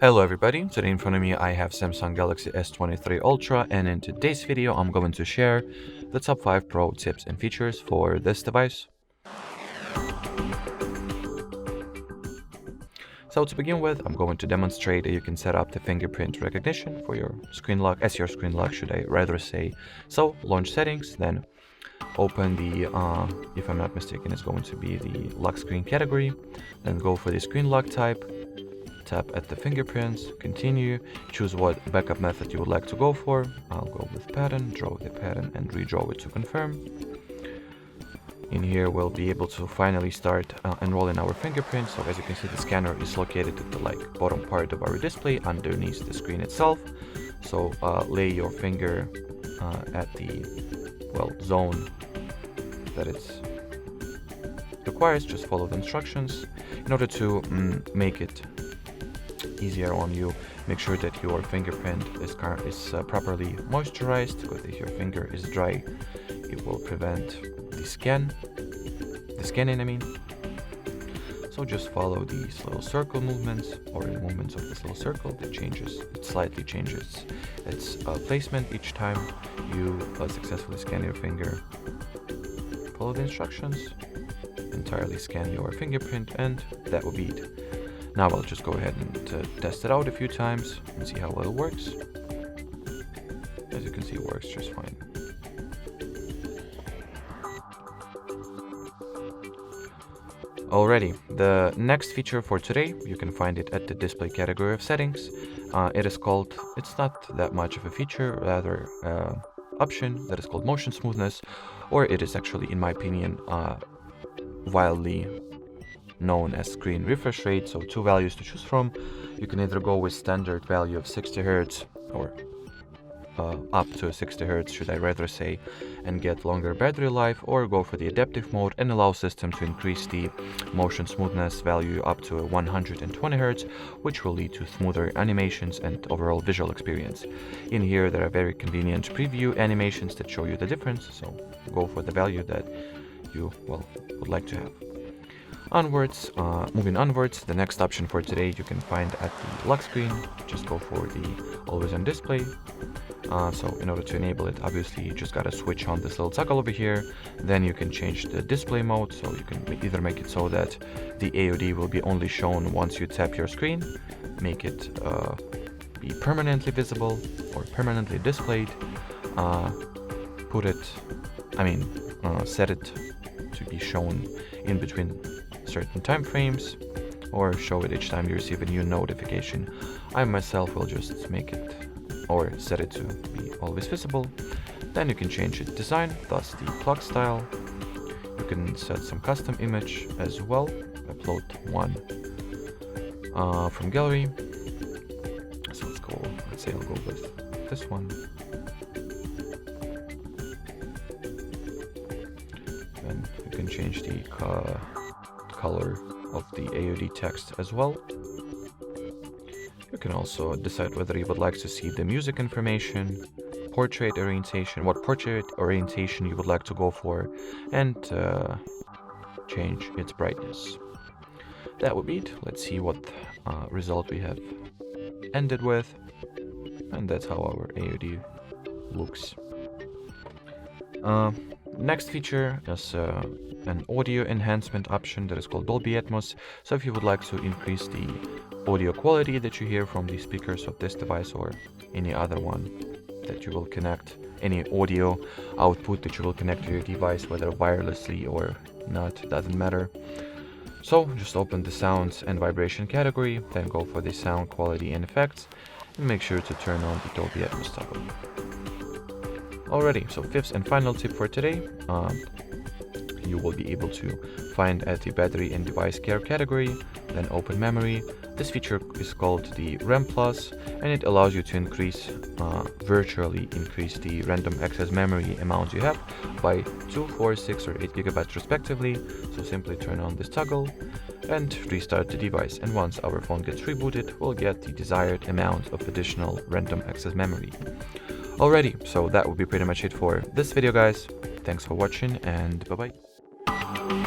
Hello everybody, today in front of me I have Samsung Galaxy S23 Ultra, and in today's video I'm going to share the top 5 pro tips and features for this device. So to begin with, I'm going to demonstrate that you can set up the fingerprint recognition for your screen lock, as your screen lock should I rather say. So launch settings, then open the, if I'm not mistaken, it's going to be the lock screen category, then go for the screen lock type. Tap at the fingerprints, continue, choose what backup method you would like to go for. I'll go with pattern, draw the pattern and redraw it to confirm. In here we'll be able to finally start enrolling our fingerprints. So as you can see, the scanner is located at the bottom part of our display underneath the screen itself. So lay your finger at the zone that it requires. Just follow the instructions. In order to make it easier on you, make sure that your fingerprint is properly moisturized, because if your finger is dry it will prevent the scanning I mean. So just follow these little circle movements, or the movements of this little circle that slightly changes its placement each time you successfully scan your finger. Follow the instructions, entirely scan your fingerprint, and that will be it. Now I'll just go ahead and test it out a few times and see how well it works. As you can see, it works just fine. Alrighty, the next feature for today, you can find it at the display category of settings. It's not that much of a feature, rather option that is called motion smoothness, or it is actually, in my opinion, wildly known as screen refresh rate. So two values to choose from. You can either go with standard value of 60 Hz or up to 60 Hz should I rather say, and get longer battery life, or go for the adaptive mode and allow system to increase the motion smoothness value up to 120 Hz, which will lead to smoother animations and overall visual experience. In here there are very convenient preview animations that show you the difference, so go for the value that you would like to have. Moving onwards, the next option for today you can find at the lock screen. Just go for the always on display. So in order to enable it, obviously you just gotta switch on this little toggle over here. Then you can change the display mode, so you can either make it so that the AOD will be only shown once you tap your screen, make it be permanently visible or permanently displayed, set it to be shown in between certain time frames, or show it each time you receive a new notification. I myself will just make it or set it to be always visible. Then you can change its design, thus the clock style. You can set some custom image as well, upload one from gallery. So let's say I'll go with this one. Then you can change the color of the AOD text as well. You can also decide whether you would like to see the music information, portrait orientation, what portrait orientation you would like to go for, and change its brightness. That would be it. Let's see what result we have ended with, and that's how our AOD looks. Next feature is an audio enhancement option that is called Dolby Atmos. So if you would like to increase the audio quality that you hear from the speakers of this device, or any other one that you will connect, any audio output that you will connect to your device, whether wirelessly or not, doesn't matter. So just open the sounds and vibration category, then go for the sound quality and effects, and make sure to turn on the Dolby Atmos toggle. Alrighty, so fifth and final tip for today, you will be able to find at the battery and device care category, then open memory. This feature is called the RAM Plus, and it allows you to virtually increase the random access memory amount you have by 2, 4, 6 or 8 GB respectively. So simply turn on this toggle and restart the device, and once our phone gets rebooted, we'll get the desired amount of additional random access memory. Alrighty, so that will be pretty much it for this video, guys. Thanks for watching, and bye bye.